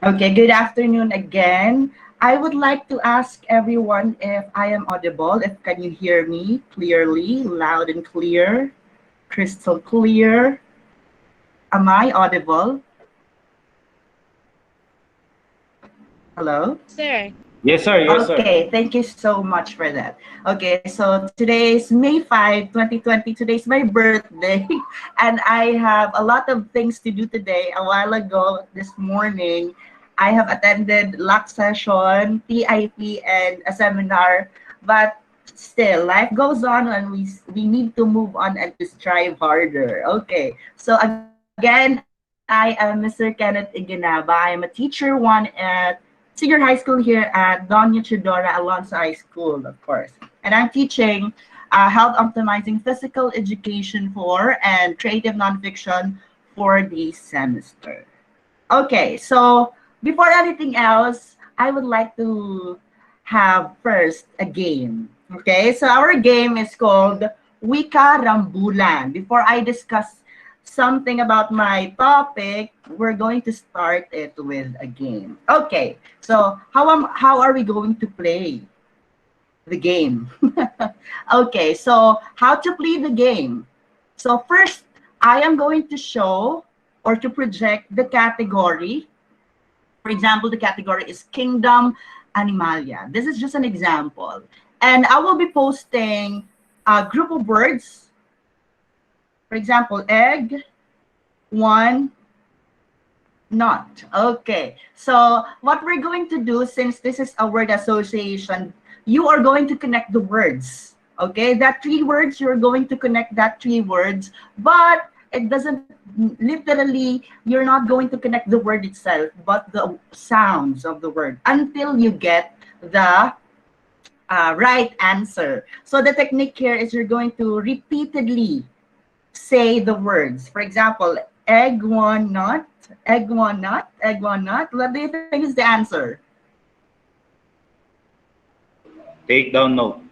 Okay, good afternoon again. I would like to ask everyone if I am audible, if can you hear me clearly, loud and clear, crystal clear. Am I audible? Hello? Sir. Yes, sir. Yes, sir. Okay, thank you so much for that. Okay, so today is May 5, 2020. Today's my birthday, and I have a lot of things to do today. A while ago, this morning, I have attended LAC session, TIP, and a seminar, but still, life goes on, and we need to move on and to strive harder. Okay, so again, I am Mr. Kenneth Iginaba. I am a teacher one at senior high school here at Doña Chidora Alonso High School, of course. And I'm teaching health optimizing physical education for and creative nonfiction for the semester. Okay, so before anything else, I would like to have first a game. Okay, so our game is called Wika Rambulan. Before I discuss something about my topic, we're going to start it with a game. Okay, so how are we going to play the game? Okay, so how to play the game? So first, I am going to show or to project the category. For example, the category is Kingdom Animalia. This is just an example. And I will be posting a group of words. For example, egg, one, not. Okay. So what we're going to do, since this is a word association, you are going to connect the words. Okay, that three words, you're going to connect that three words, but it doesn't literally, you're not going to connect the word itself, but the sounds of the word until you get the right answer. So the technique here is you're going to repeatedly say the words. For example, egg one not, egg one not, egg one not. What do you think is the answer? Take down note.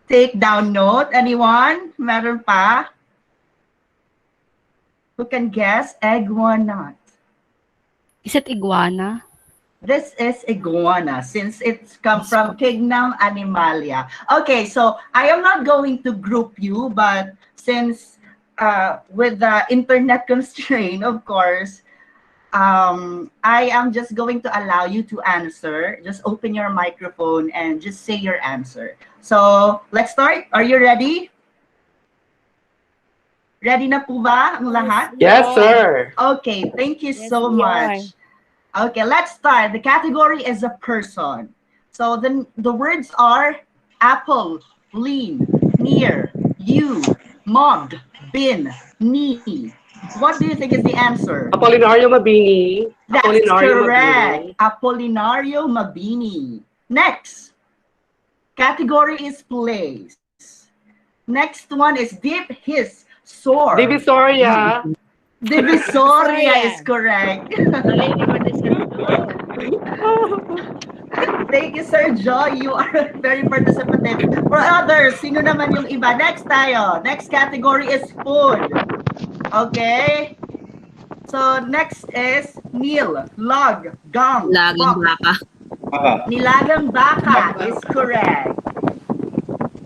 Take down note. Anyone? Meron pa? Who can guess? Egg one not. Is it iguana? This is iguana since it's come from Kingdom Animalia. Okay, so I am not going to group you, but since with the internet constraint, of course, I am just going to allow you to answer. Just open your microphone and just say your answer. So let's start. Are you ready? Ready na po ba ang lahat? Yes, sir. Okay, thank you Yes, so we are. much. Okay, let's start. The category is a person. So the words are apple, lean, near, you, mug, bin, knee. What do you think is the answer? Apolinario Mabini. That's Apolinario correct. Mabini. Apolinario Mabini. Next, category is place. Next one is dip his sword. Divisoria. Divisoria is correct. Mali naman ni Sir Joe. Thank you, Sir Joy. You are very participative. For others, sino naman yung iba? Next tayo. Next category is food. Okay? So, next is meal, log, gum, Lagang box. baka. Nilagang baka is correct.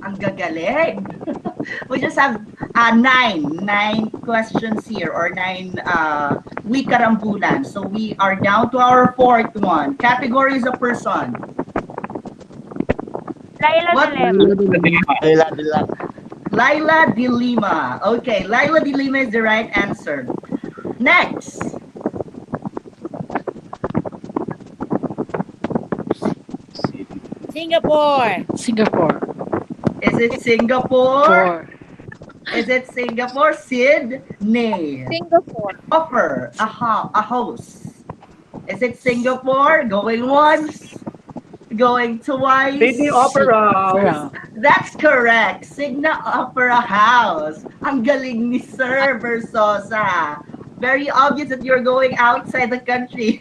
Ang gagaling. We just have nine questions here, or nine wikarambulan. So we are down to our fourth one. Category is a person. Laila What? Dilema. Laila de Lima. Okay, Laila de Lima is the right answer. Next. Singapore. Singapore. Is it Singapore? Is it Singapore? Sydney. Singapore. Offer a house. Is it Singapore? Going once, going twice. Sydney Opera House. That's correct. Signa Opera House. Ang galing ni Sir Versosa. Very obvious that you're going outside the country.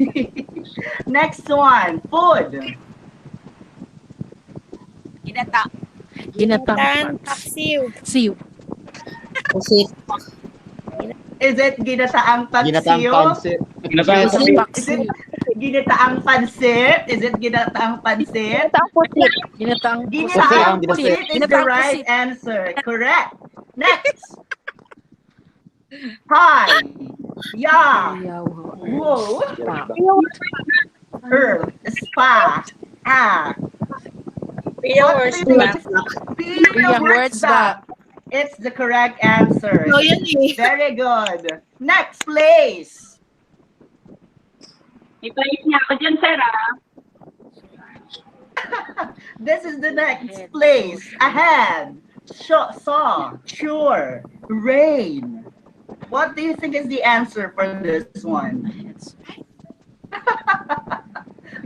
Next one, food. Ginata. Ginatang Paksiw. siw. Pusit. Is it ginataang paksiw? Ginataang pansit. Is it Ginataang pansit. Is it ginataang pansit? Ginataang pusit. Ginataang Pusit ang Ginataang pusit. pusit is the Ginataang right pusit. answer. Correct. Next. Hi. Yeah. Yaw. Whoa. Pa. Earth. Spa. Ah. Pia What words do you ba? think? Pia words ba? It's the correct answer. So, yun eh. Very good. Next, place. Ipalit niya ako dyan, sir, ah. This is the next place. Ahead. Saw. Sure. Rain. What do you think is the answer for this one?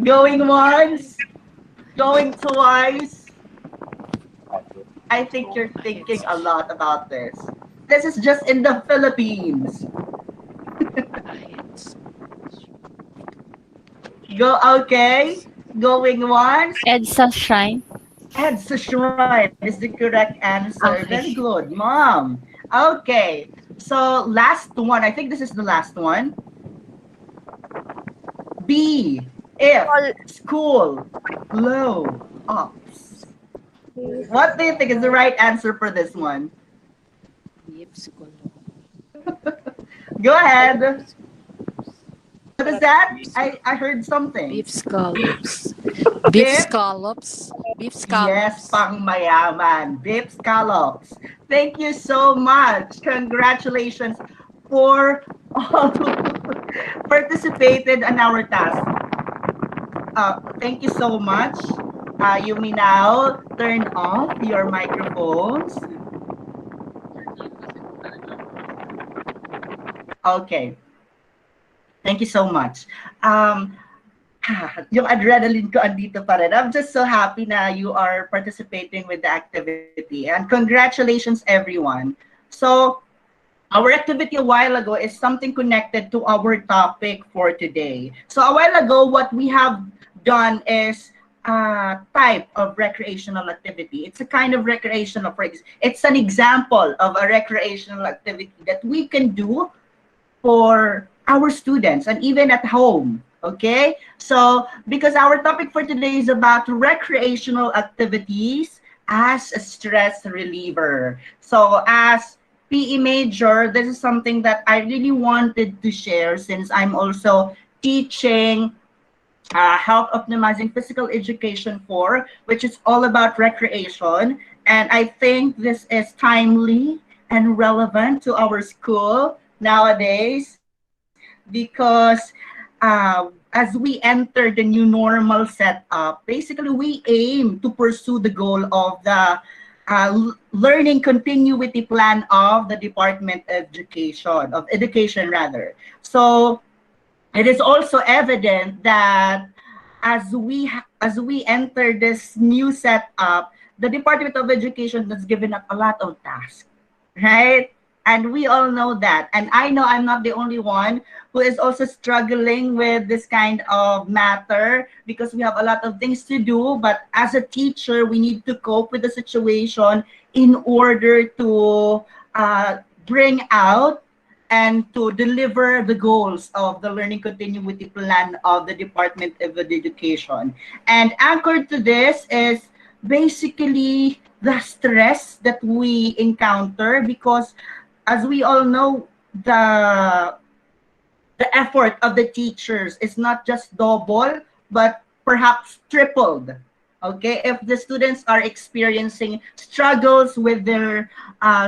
Going once? Going twice? I think you're thinking a lot about this. This is just in the Philippines. Go, okay. Going once? EDSA Shrine. EDSA Shrine is the correct answer. Okay. Very good, Mom. Okay. So, last one. I think this is the last one. B. If. School. Low. Ops. What do you think is the right answer for this one? Go ahead. What is that? I heard something. Beef scallops. Beef? Beef scallops. Beef scallops. Yes, pang mayaman. Beef scallops. Thank you so much. Congratulations for all who participated in our task. Thank you so much. You may now turn off your microphones. Okay. Thank you so much. Yung adrenaline ko andito pa rin. I'm just so happy na you are participating with the activity. And congratulations, everyone. So, our activity a while ago is something connected to our topic for today. So, a while ago, what we have done is a type of recreational activity. It's a kind of recreational, it's an example of a recreational activity that we can do for our students and even at home. Okay, so because our topic for today is about recreational activities as a stress reliever. So as PE major, this is something that I really wanted to share since I'm also teaching health optimizing physical education for, which is all about recreation. And I think this is timely and relevant to our school nowadays because as we enter the new normal setup, basically we aim to pursue the goal of the learning continuity plan of the Department of Education rather. So it is also evident that as we enter this new setup, the Department of Education has given up a lot of tasks, right? And we all know that. And I know I'm not the only one who is also struggling with this kind of matter because we have a lot of things to do. But as a teacher, we need to cope with the situation in order to bring out and to deliver the goals of the learning continuity plan of the Department of Education. And anchored to this is basically the stress that we encounter because as we all know, the effort of the teachers is not just double, but perhaps tripled. Okay, if the students are experiencing struggles with their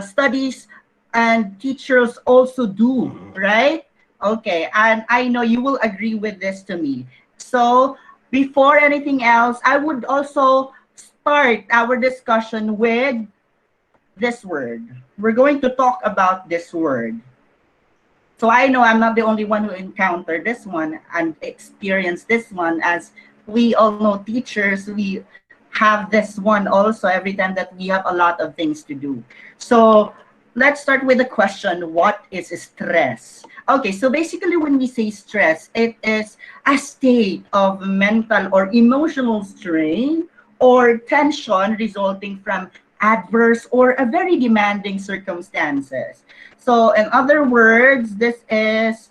studies, and teachers also do, right? Okay, and I know you will agree with this to me. So before anything else, I would also start our discussion with this word. We're going to talk about this word. So I know I'm not the only one who encountered this one and experienced this one. As we all know, teachers, we have this one also every time that we have a lot of things to do. So let's start with the question, what is stress? Okay, so basically when we say stress, it is a state of mental or emotional strain or tension resulting from adverse or a very demanding circumstances. So in other words, this is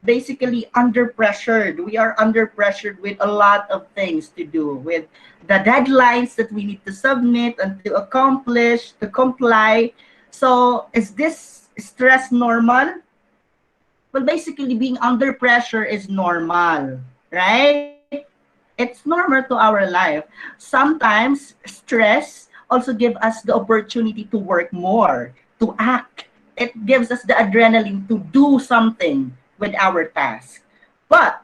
basically under pressured. We are under pressured with a lot of things to do, with the deadlines that we need to submit and to accomplish, to comply. So is this stress normal? Well, basically being under pressure is normal, right? It's normal to our life. Sometimes stress also give us the opportunity to work more, to act. It gives us the adrenaline to do something with our task. But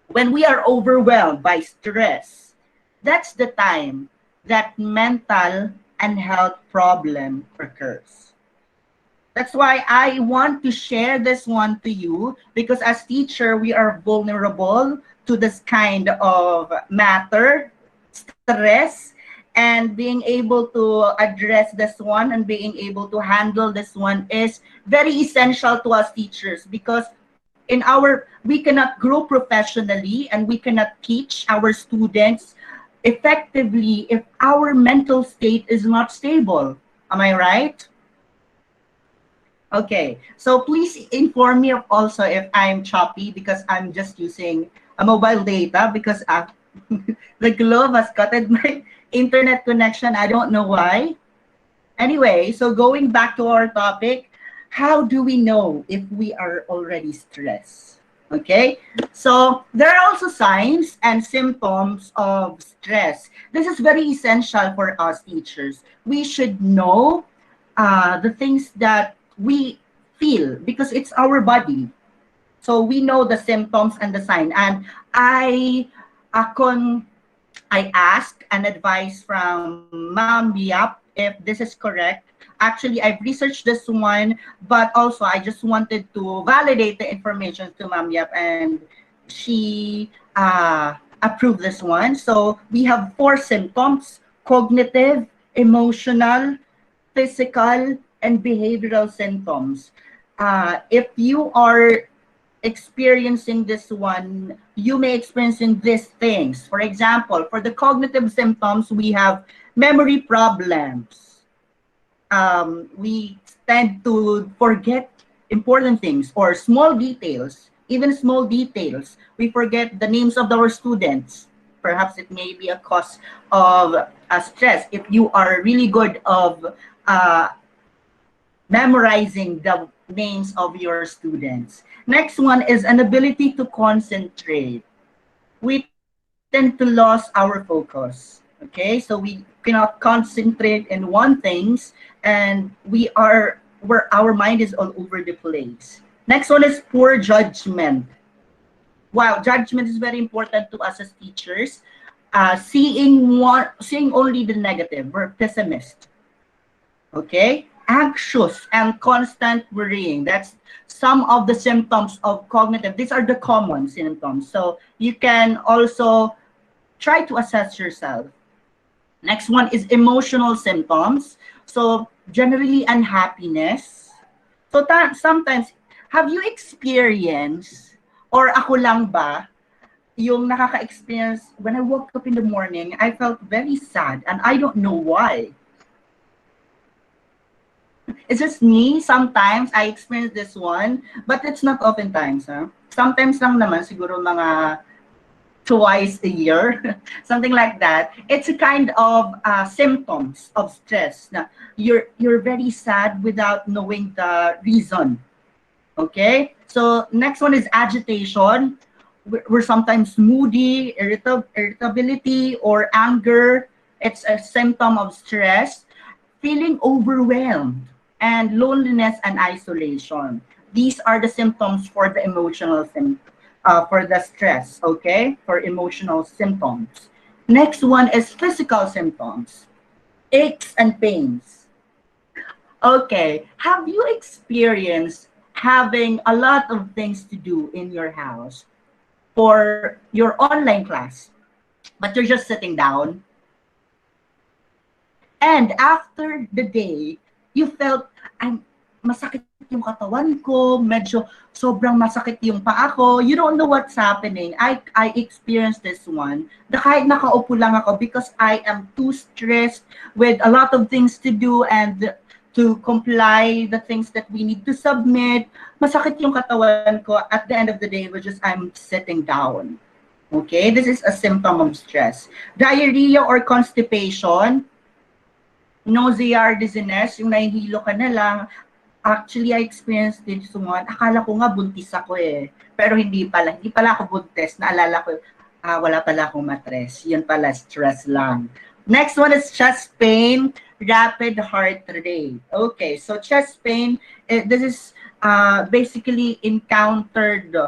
when we are overwhelmed by stress, that's the time that mental and health problem occurs. That's why I want to share this one to you, because as teacher, we are vulnerable to this kind of matter, stress, and being able to address this one and being able to handle this one is very essential to us teachers, because we cannot grow professionally and we cannot teach our students effectively if our mental state is not stable. Am I right? Okay, so please inform me of also if I'm choppy, because I'm just using a mobile data, because the globe has cutted my internet connection. I don't know why. Anyway, so going back to our topic, how do we know if we are already stressed? Okay, so there are also signs and symptoms of stress. This is very essential for us teachers. We should know the things that we feel, because it's our body. So we know the symptoms and the sign. And uh, I asked an advice from Ma'am Biap if this is correct. Actually, I've researched this one, but also I just wanted to validate the information to Ma'am Yap, and she approved this one. So we have four symptoms: cognitive, emotional, physical, and behavioral symptoms. If you are experiencing this one, you may experiencing these things. For example, for the cognitive symptoms, we have memory problems. We tend to forget important things or small details, even small details. We forget the names of our students. Perhaps it may be a cause of stress. If you are really good of uh, memorizing the names of your students. Next one is an ability to concentrate. We tend to lose our focus. Okay, so we cannot concentrate in one things, and where our mind is all over the place. Next one is poor judgment. Wow, judgment is very important to us as teachers. Seeing only the negative. We're pessimist. Okay, anxious and constant worrying. That's some of the symptoms of cognitive. These are the common symptoms. So you can also try to assess yourself. Next one is emotional symptoms. So generally unhappiness. So sometimes, have you experienced, or ako lang ba, yung nakaka-experience, when I woke up in the morning, I felt very sad and I don't know why. It's just me. Sometimes I experience this one, but it's not oftentimes. Huh? Sometimes lang naman, siguro mga twice a year, something like that. It's a kind of symptoms of stress. Na you're very sad without knowing the reason. Okay. So next one is agitation. We're sometimes moody, irritability, or anger. It's a symptom of stress. Feeling overwhelmed, and loneliness and isolation. These are the symptoms for the for the stress, okay? For emotional symptoms. Next one is physical symptoms, aches and pains. Okay, have you experienced having a lot of things to do in your house for your online class, but you're just sitting down? And after the day, you felt, masakit yung katawan ko, medyo sobrang masakit yung paa ko. You don't know what's happening. I experienced this one. Kahit nakaupo lang ako, because I am too stressed with a lot of things to do, and to comply the things that we need to submit. Masakit yung katawan ko. At the end of the day, which is I'm sitting down. Okay, this is a symptom of stress. Diarrhea or constipation, nausea or dizziness, yung nahihilo ka na lang. Actually, I experienced this one. Akala ko nga buntis ako eh. Pero hindi pala. Hindi pala ako buntis. Naalala ko, wala pala akong matres. Yun pala, stress lang. Next one is chest pain, rapid heart rate. Okay, so chest pain, this is basically encountered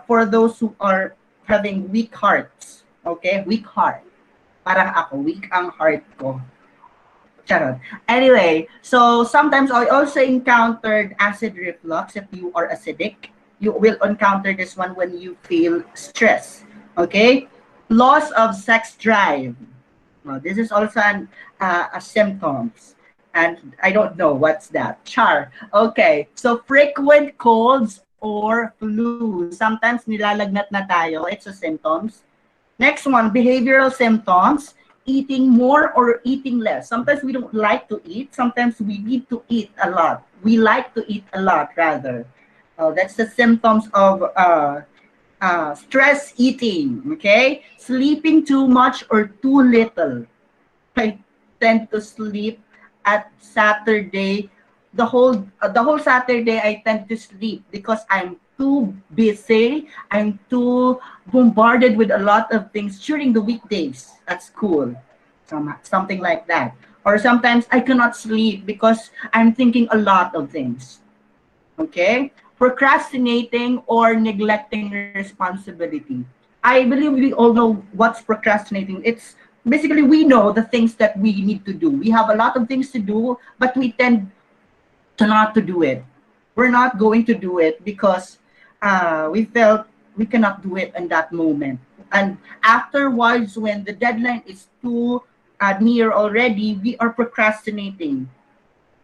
for those who are having weak hearts. Okay, weak heart. Parang ako, weak ang heart ko. Charot. Anyway, so sometimes I also encountered acid reflux. If you are acidic, you will encounter this one when you feel stress. Okay, loss of sex drive. Well, this is also a symptoms, and I don't know what's that. Char. Okay, so frequent colds or flu. Sometimes nilalagnat na tayo. It's a symptoms. Next one, behavioral symptoms. Eating more or eating less. Sometimes we don't like to eat. Sometimes we need to eat a lot. We like to eat a lot, rather. That's the symptoms of stress eating. Okay, sleeping too much or too little. I tend to sleep at Saturday. The whole Saturday I tend to sleep because I'm too busy. I'm too bombarded with a lot of things during the weekdays at school. Something like that. Or sometimes I cannot sleep because I'm thinking a lot of things. Okay? Procrastinating or neglecting responsibility. I believe we all know what's procrastinating. It's basically we know the things that we need to do. We have a lot of things to do, but we tend to not to do it. We're not going to do it because we felt we cannot do it in that moment. And afterwards, when the deadline is too near already, we are procrastinating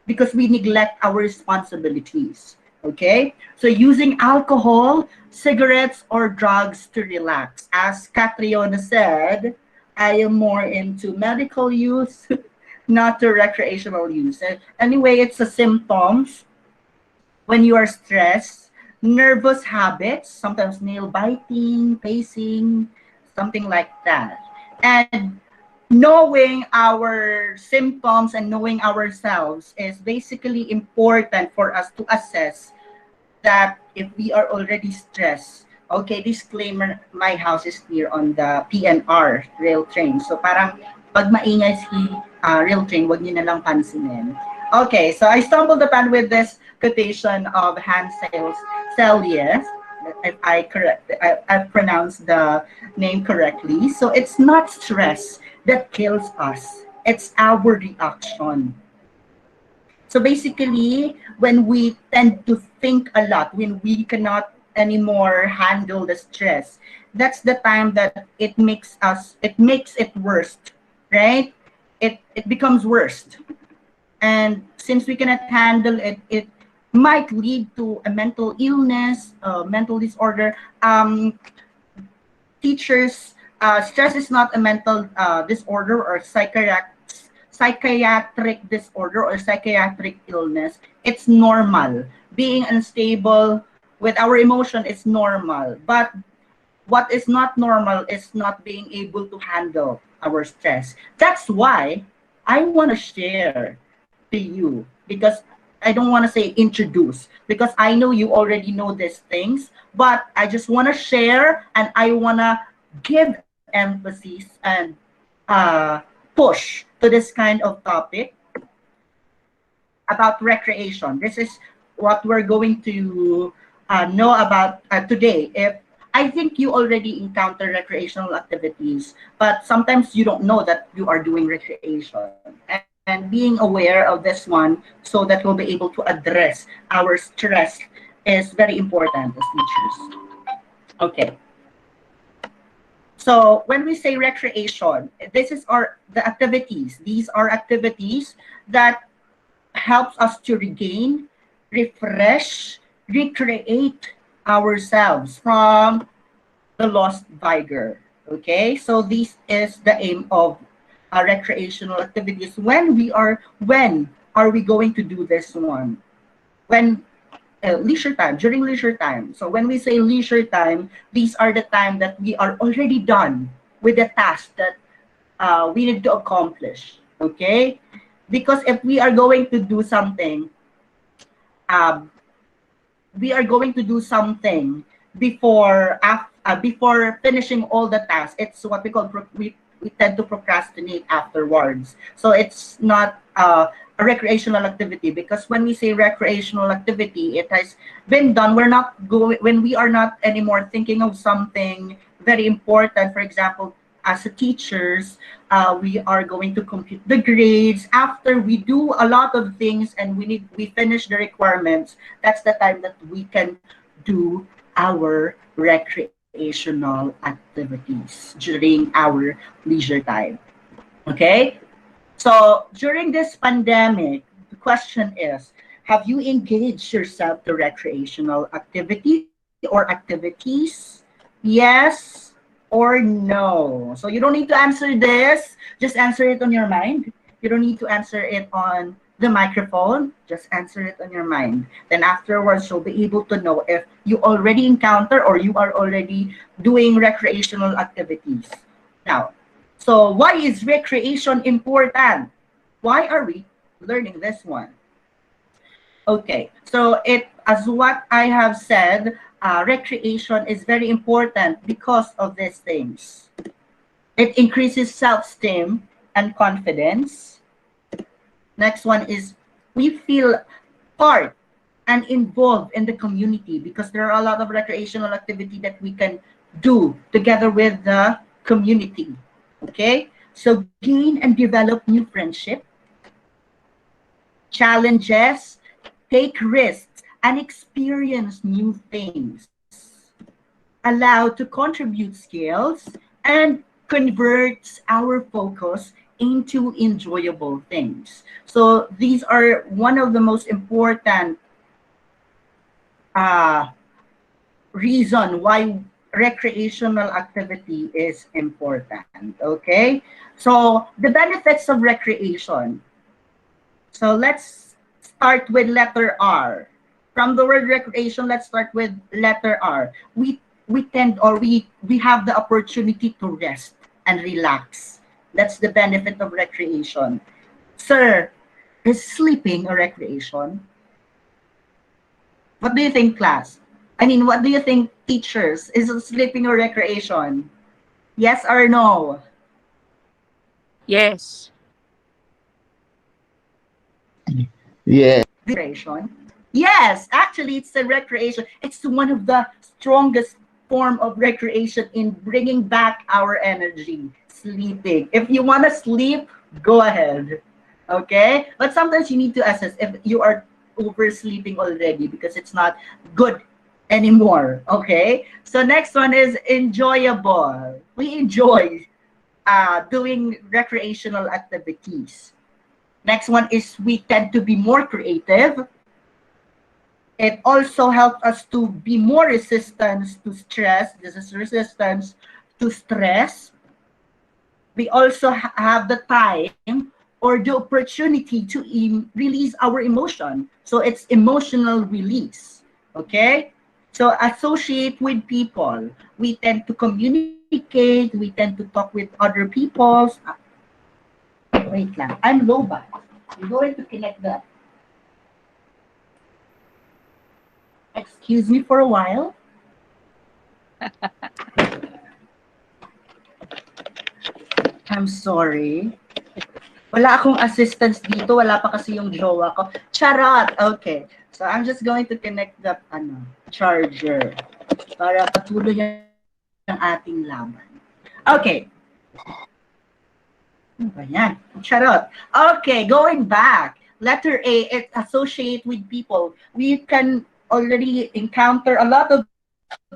because we neglect our responsibilities. Okay? So using alcohol, cigarettes, or drugs to relax. As Catriona said, I am more into medical use, not to recreational use. Anyway, it's a symptoms when you are stressed, nervous habits, sometimes nail biting, pacing, something like that. And knowing our symptoms and knowing ourselves is basically important for us to assess that if we are already stressed. Okay, disclaimer, my house is near on the PNR rail train. So parang pag maingay si rail train, wag niyo na lang pansinin. Okay, so I stumbled upon with this quotation of Hans Selye, if I pronounced the name correctly. So it's not stress that kills us; it's our reaction. So basically, when we tend to think a lot, when we cannot anymore handle the stress, that's the time that it makes it worse, right? It becomes worse. And since we cannot handle it, it might lead to a mental illness, mental disorder. Teachers, stress is not a mental disorder or psychiatric disorder or psychiatric illness. It's normal. Being unstable with our emotion is normal. But what is not normal is not being able to handle our stress. That's why I want to share to you, because I don't want to say introduce, because I know you already know these things, but I just want to share and I want to give emphasis and push to this kind of topic about recreation. This is what we're going to know about today. If I think you already encounter recreational activities, but sometimes you don't know that you are doing recreation. And being aware of this one so that we'll be able to address our stress is very important as teachers. Okay. So when we say recreation, this is the activities. These are activities that helps us to regain, refresh, recreate ourselves from the lost vigor. Okay, so this is the aim of recreational activities when are we going to do this one? When leisure time, during leisure time. So when we say leisure time, these are the time that we are already done with the task that we need to accomplish. Okay? Because if we are going to do something, um, we are going to do something before finishing all the tasks. It's what we call we tend to procrastinate afterwards. So it's not a recreational activity, because when we say recreational activity, it has been done. We're not going when we are not anymore thinking of something very important. For example, as a teachers, we are going to compute the grades after we do a lot of things and we finish the requirements. That's the time that we can do our recreational activities during our leisure time. Okay? So during this pandemic, the question is, have you engaged yourself to recreational activity or activities? Yes or no? So you don't need to answer this. Just answer it on your mind. You don't need to answer it on the microphone. Just answer it on your mind. Then afterwards, you'll be able to know if you already encounter or you are already doing recreational activities. Now, so why is recreation important? Why are we learning this one? Okay, so it as what I have said, recreation is very important because of these things. It increases self-esteem and confidence. Next one is we feel part and involved in the community because there are a lot of recreational activity that we can do together with the community. Okay, so gain and develop new friendship, challenges, take risks, and experience new things. Allowed to contribute skills and converts our focus into enjoyable things. So these are one of the most important uh, reason why recreational activity is important. Okay, so the benefits of recreation. So let's start with letter R. From the word recreation, let's start with letter R. We tend or we have the opportunity to rest and relax. That's the benefit of recreation. Sir, is sleeping a recreation? What do you think, class? I mean, what do you think, teachers? Is sleeping a recreation? Yes or no? Yes. Yeah. Recreation? Yes, actually, it's a recreation. It's one of the strongest form of recreation in bringing back our energy. Sleeping. If you want to sleep, go ahead. Okay? But sometimes you need to assess if you are oversleeping already because it's not good anymore. Okay? So next one is enjoyable. We enjoy doing recreational activities. Next one is we tend to be more creative. It also helps us to be more resistant to stress. This is resistance to stress. We also have the time or the opportunity to release our emotion. So it's emotional release. Okay? So associate with people. We tend to communicate. We tend to talk with other people. Wait lang. I'm low ba? I'm going to connect that. Excuse me for a while. I'm sorry. Wala akong assistance dito. Wala pa kasi yung jowa ko. Charot! Okay. So I'm just going to connect the charger para patuloy ang ating laban. Okay. Ano ba yan? Charot. Okay, going back. Letter A, it associate with people. We can already encounter a lot of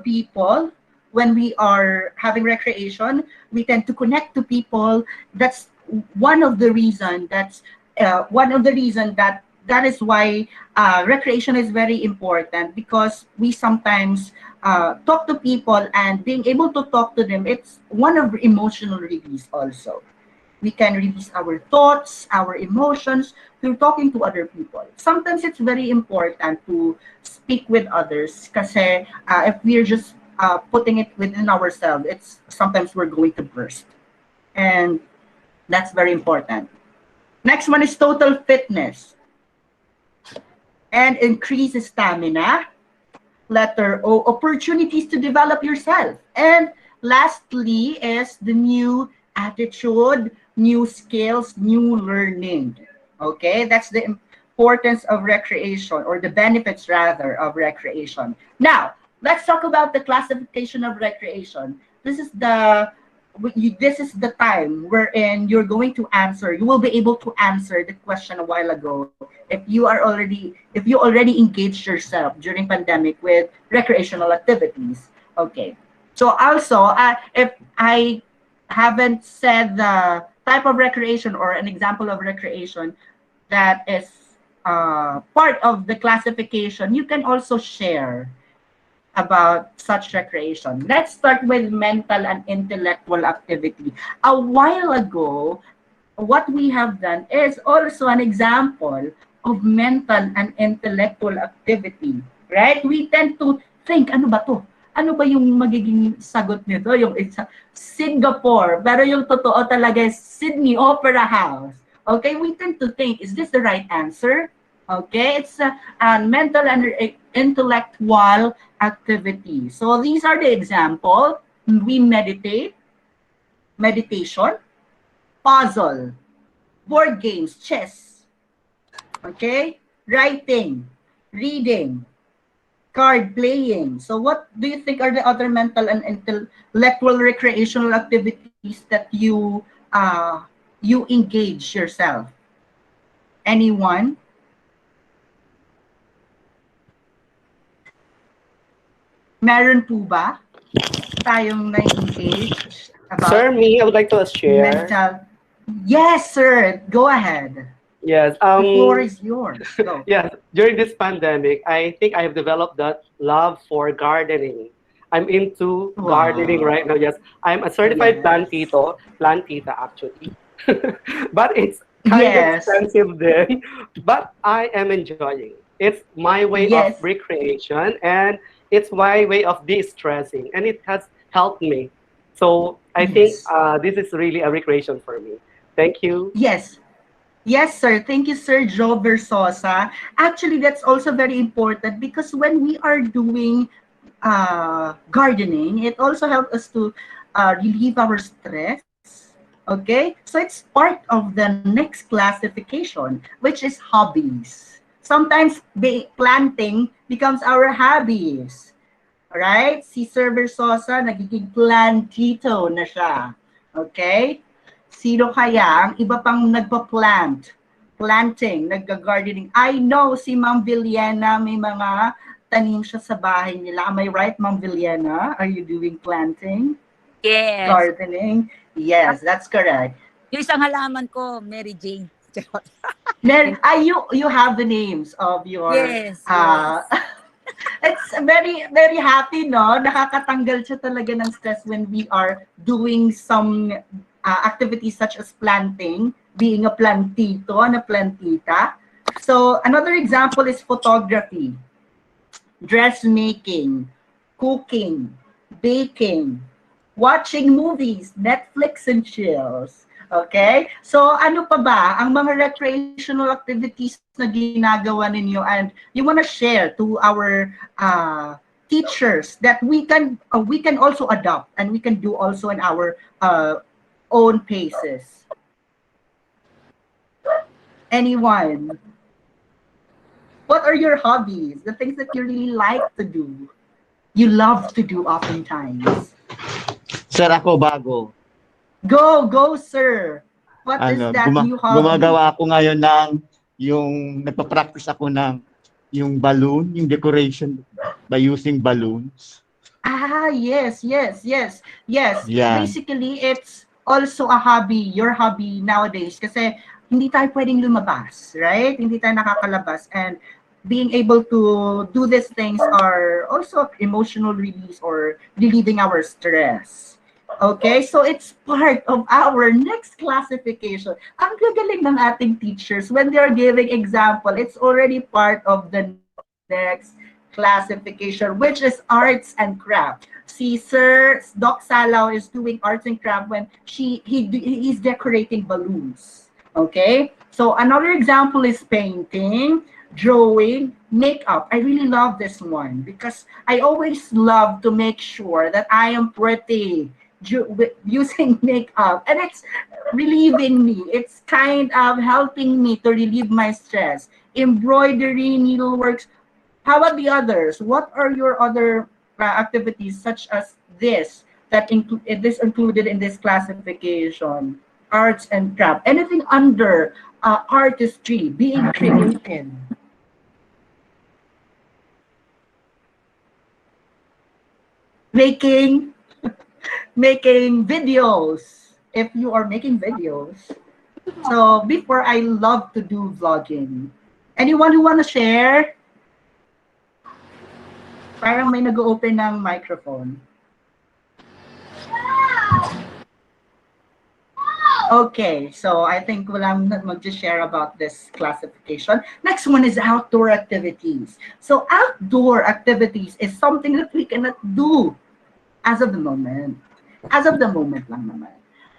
people when we are having recreation. We tend to connect to people. That's one of the reason. That is why recreation is very important because we sometimes talk to people and being able to talk to them. It's one of emotional release also. We can release our thoughts, our emotions through talking to other people. Sometimes it's very important to speak with others kasi if we're just putting it within ourselves, it's sometimes we're going to burst. And that's very important. Next one is total fitness and increase stamina. Letter O, opportunities to develop yourself. And lastly is the new attitude, new skills, new learning. Okay, that's the importance of recreation, or the benefits rather of recreation. Now, let's talk about the classification of recreation. This is the time wherein you're going to answer. You will be able to answer the question a while ago if you already engaged yourself during pandemic with recreational activities. Okay. So also, if I haven't said the type of recreation or an example of recreation that is part of the classification, you can also share about such recreation. Let's start with mental and intellectual activity. A while ago, what we have done is also an example of mental and intellectual activity, right? We tend to think, ano ba to? Ano ba yung magiging sagot nito? Yung isa, Singapore. Pero yung totoo talaga is Sydney Opera House. Okay, we tend to think, is this the right answer? Okay, it's a mental and intellectual activity. So these are the example. We meditation, puzzle, board games, chess, okay, writing, reading, card playing. So what do you think are the other mental and intellectual recreational activities that you engage yourself? Anyone? Meron po ba tayong na-engage about Sir, me, I would like to share. mental? Yes, sir. Go ahead. Yes. The floor is yours. Go. Yes. During this pandemic, I think I have developed that love for gardening. I'm into gardening right now. Yes, I'm a certified plantita actually, but it's kind of Yes. expensive then. But I am enjoying. It's my way Yes. of recreation, and it's my way of de-stressing, and it has helped me. So I think Yes. this is really a recreation for me. Thank you. Yes. Yes, sir. Thank you, Sir Joe Versosa. Actually, that's also very important because when we are doing gardening, it also helps us to relieve our stress. Okay, so it's part of the next classification, which is hobbies. Sometimes planting becomes our hobbies. Right? Si Sir Versosa, nagiging plantito na siya. Okay? Sino kaya ang iba pang nagpa-plant? Planting, nagga-gardening. I know si Ma'am Villena, may mga tanim siya sa bahay nila. Am I right, Ma'am Villena? Are you doing planting? Yes. Gardening? Yes, that's correct. Yung isang halaman ko, Mary Jane. You have the names of your Yes, it's very very happy, no? Nakakatanggal siya talaga ng stress when we are doing some activities such as planting, being a plantito and a plantita. So another example is photography, dressmaking, cooking, baking, watching movies, Netflix and chills. Okay? So ano pa ba ang mga recreational activities na ginagawa ninyo and you want to share to our teachers that we can also adopt and we can do also in our own paces? Anyone? What are your hobbies? The things that you really like to do? You love to do oftentimes. Sir, ako bago. Go, sir. What is that new hobby? Gumagawa ako ngayon ng nagpa-practice ako ng yung balloon, yung decoration by using balloons. Yes. Yeah. Basically, it's also a hobby, your hobby nowadays. Kasi hindi tayo pwedeng lumabas, right? Hindi tayo nakakalabas. And being able to do these things are also emotional release or relieving our stress. Okay, so it's part of our next classification. Ang gagaling ng ating teachers when they're giving example, it's already part of the next classification, which is arts and craft. See, Sir Doc Salaw is doing arts and craft when he's decorating balloons. Okay, so another example is painting, drawing, makeup. I really love this one because I always love to make sure that I am pretty using makeup, and it's relieving me. It's kind of helping me to relieve my stress. Embroidery, needleworks. How about the others? What are your other activities such as this that this included in this classification? Arts and craft. Anything under artistry, being creative. Making making videos. If you are making videos. So before, I love to do vlogging. Anyone who want to share? Parang may nag-open ng microphone. Okay, so I think walang mag-share about this classification. Next one is outdoor activities. So outdoor activities is something that we cannot do as of the moment. As of the moment lang naman.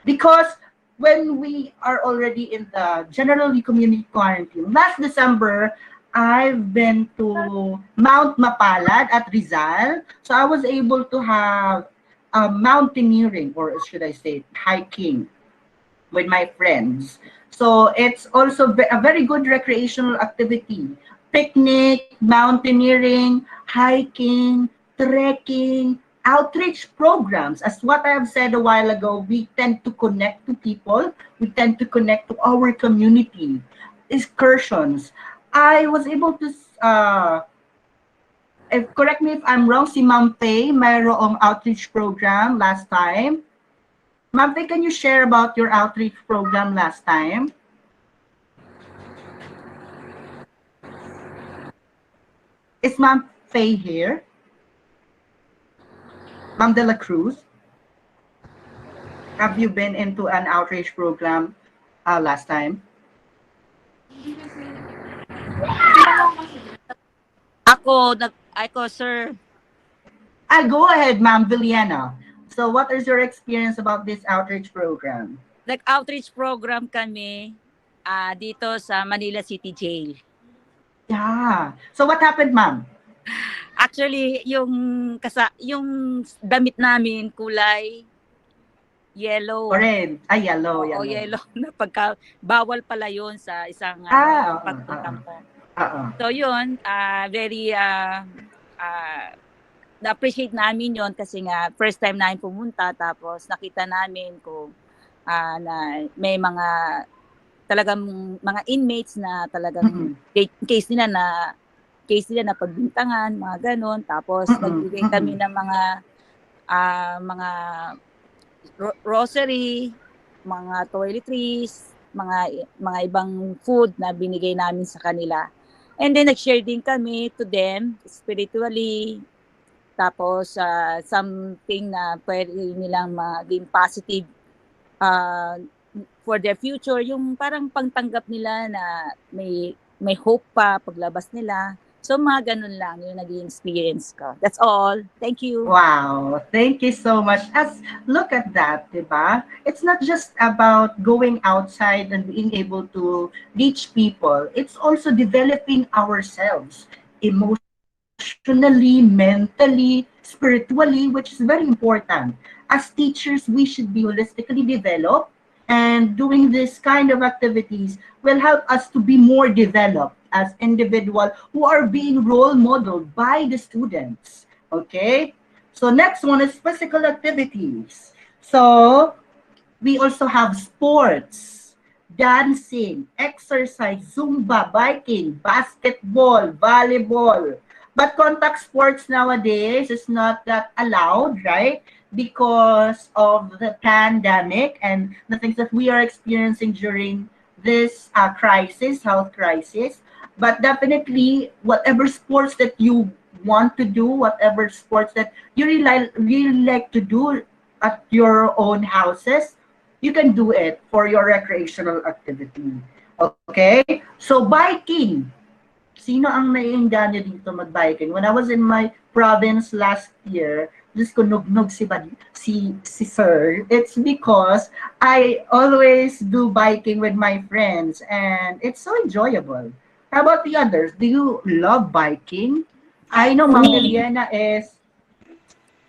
Because when we are already in the generally community quarantine, last December, I've been to Mount Mapalad at Rizal. So I was able to have mountaineering, or should I say hiking, with my friends. So it's also a very good recreational activity. Picnic, mountaineering, hiking, trekking, outreach programs. As what I have said a while ago, we tend to connect to people. We tend to connect to our community. Excursions. I was able to, correct me if I'm wrong, si Ma'am Faye, mayroong outreach program last time. Ma'am Faye, can you share about your outreach program last time? Is Ma'am Faye here? Ma'am De La Cruz? Have you been into an outreach program last time? Ako, sir. Go ahead, Ma'am Viliana. So what is your experience about this outreach program? Nag-outreach program kami dito sa Manila City Jail. Yeah. So what happened, Ma'am? Actually, yung damit namin kulay yellow. Orange. Yellow. Oo, yellow. Na bawal pala yun sa isang pagpunta mo. So yun, very na-appreciate namin yon kasi nga first time namin pumunta, tapos nakita namin kung na may mga talagang mga inmates na talagang case nila na pagbintangan, mga ganon. Tapos nagbigay kami ng mga grocery, mga toiletries, mga ibang food na binigay namin sa kanila. And then nag-share din kami to them spiritually. Tapos something na pwede nilang maging positive for their future, yung parang pangtanggap nila na may hope pa paglabas nila. So mga ganun lang yung naging experience ko. That's all. Thank you. Wow, thank you so much. Look at that, diba? It's not just about going outside and being able to reach people. It's also developing ourselves emotionally, mentally, spiritually, which is very important. As teachers, we should be holistically developed, and doing this kind of activities will help us to be more developed as individuals who are being role modeled by the students. Okay? So next one is physical activities. So we also have sports, dancing, exercise, Zumba, biking, basketball, volleyball. But contact sports nowadays is not that allowed, right? Because of the pandemic and the things that we are experiencing during this health crisis. But definitely, whatever sports that you want to do, whatever sports that you really like to do, at your own houses, you can do it for your recreational activity. Okay? So biking. Sino ang naiinganyo dito mag-biking? When I was in my province last year, just ko nugnog si sir. It's because I always do biking with my friends and it's so enjoyable. How about the others? Do you love biking? I know Me,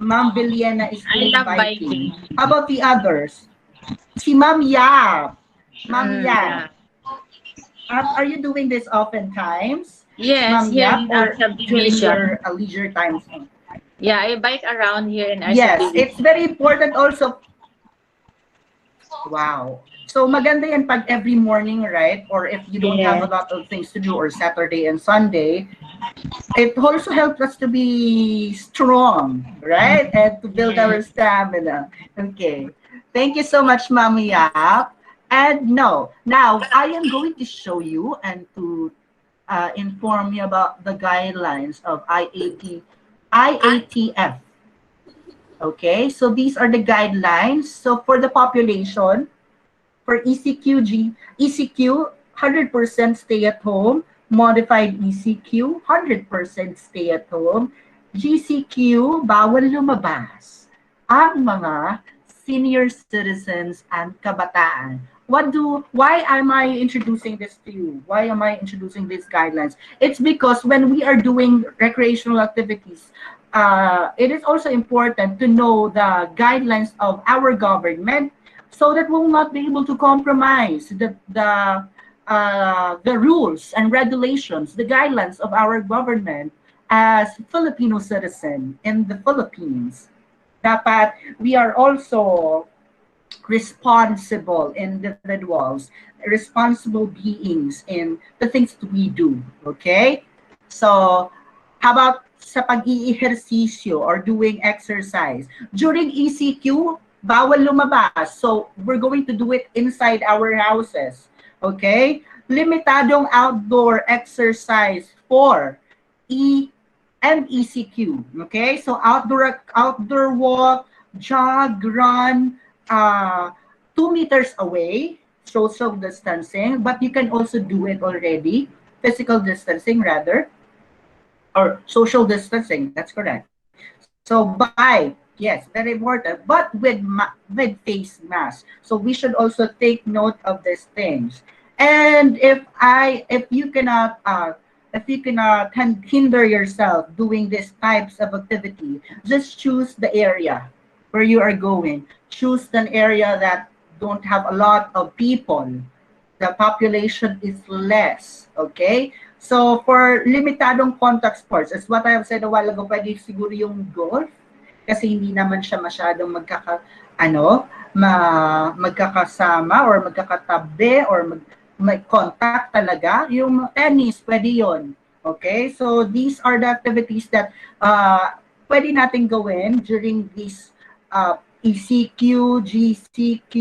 Ma'am Villena is I doing love biking. biking. How about the others? Si Ma'am Yap. Ma'am Yeah. Yap. Are you doing this oftentimes? Yes, Ma'am here Yap, in our or during subdivision. your leisure times? Yeah, I bike around here in our Yes, it's subdivision. very important also. Wow. So maganda yan pag every morning, right? Or if you don't have a Yes. lot of things to do, or Saturday and Sunday, it also helps us to be strong, right? And to build our Yes. stamina. Okay. Thank you so much, Mami Yap. And no, now I am going to show you and to inform you about the guidelines of IATF. Okay, so these are the guidelines. So for the population, for ECQ, 100% stay at home. Modified ECQ, 100% stay at home. GCQ, bawal lumabas. Ang mga senior citizens and kabataan. Why am I introducing this to you? Why am I introducing these guidelines? It's because when we are doing recreational activities, it is also important to know the guidelines of our government so that we'll not be able to compromise the rules and regulations, the guidelines of our government as Filipino citizen in the Philippines. Dapat we are also responsible individuals, responsible beings in the things that we do. Okay? So, how about sa pag-iihersisyo or doing exercise? During ECQ, bawal lumabas. So, we're going to do it inside our houses. Okay? Limitadong outdoor exercise for MECQ. Okay? So, outdoor walk, jog, run, 2 meters away, social distancing, but you can also do it already, physical distancing rather, or social distancing, that's correct. So by, yes, very important, but with face mask. So we should also take note of these things. And if you cannot hinder yourself doing these types of activity, just choose the area where you are going. Choose an area that don't have a lot of people. The population is less. Okay? So for limitadong contact sports, as what I have said a while ago, pwede siguro yung golf kasi hindi naman siya masyadong magkakasama or magkakatabi or may contact talaga. Yung tennis, pwede yon. Okay? So these are the activities that pwede natin gawin during this ECQ, GCQ,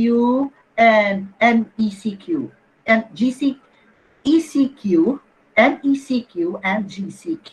and NECQ. And ECQ, NECQ, and GCQ.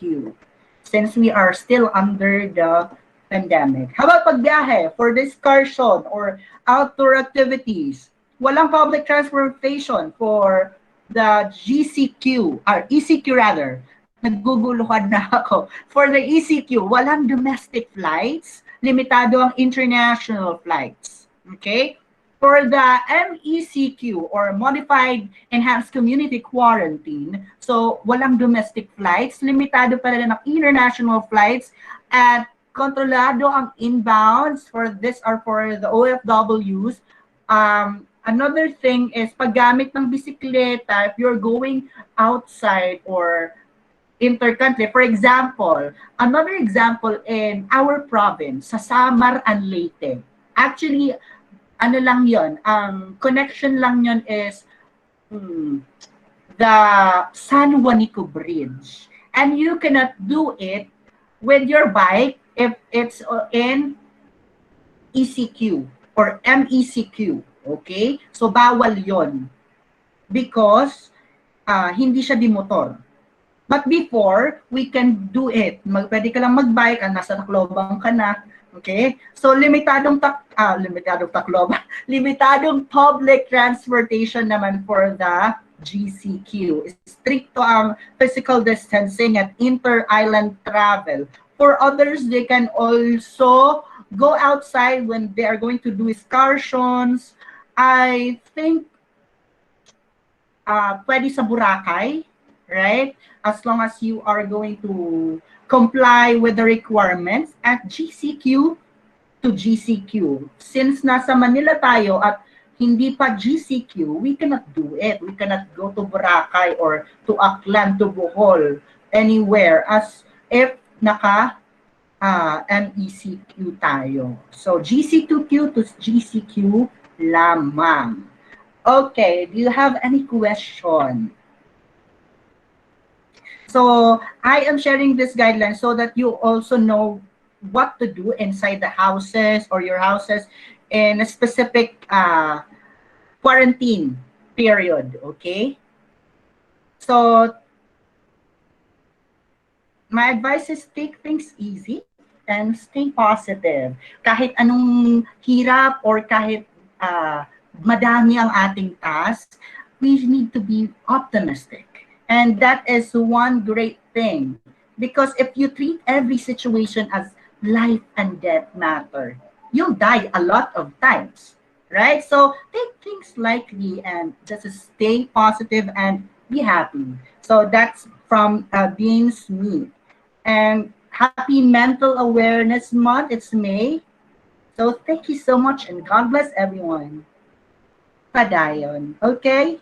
Since we are still under the pandemic. How about pagbiyahe for excursion or outdoor activities? Walang public transportation for the GCQ, or ECQ rather. Naguguluhan na ako. For the ECQ, walang domestic flights. Limitado ang international flights. Okay? For the MECQ or Modified Enhanced Community Quarantine, so walang domestic flights, limitado pa rin ang international flights at kontrolado ang inbounds for this or for the OFWs. Another thing is paggamit ng bisikleta if you're going outside or intercountry. For example, another example in our province, sa Samar and Leyte. Actually, ano lang yon, ang connection lang yon is the San Juanico Bridge. And you cannot do it with your bike if it's in ECQ or MECQ. Okay? So, bawal yon because hindi siya bimotor. But before, we can do it. Pwede ka lang magbike, nasa Tacloban ka na, Okay? So limitadong takloban, limitadong public transportation naman for the GCQ. Stricto ang physical distancing at inter-island travel. For others, they can also go outside when they are going to do excursions. I think pwede sa Boracay, right? As long as you are going to comply with the requirements at GCQ to GCQ. Since nasa Manila tayo at hindi pa GCQ, we cannot do it. We cannot go to Boracay or to Aklan, to Bohol, anywhere as if naka MECQ tayo. So GC2Q to GCQ lamang. Okay, do you have any question? So I am sharing this guideline so that you also know what to do inside the houses or your houses in a specific quarantine period, okay? So my advice is take things easy and stay positive. Kahit anong hirap or kahit madami ang ating task, we need to be optimistic. And that is one great thing. Because if you treat every situation as life and death matter, you'll die a lot of times, right? So take things lightly and just stay positive and be happy. So that's from Beans Me. And happy Mental Awareness Month. It's May. So thank you so much and God bless everyone. Padayon. Okay?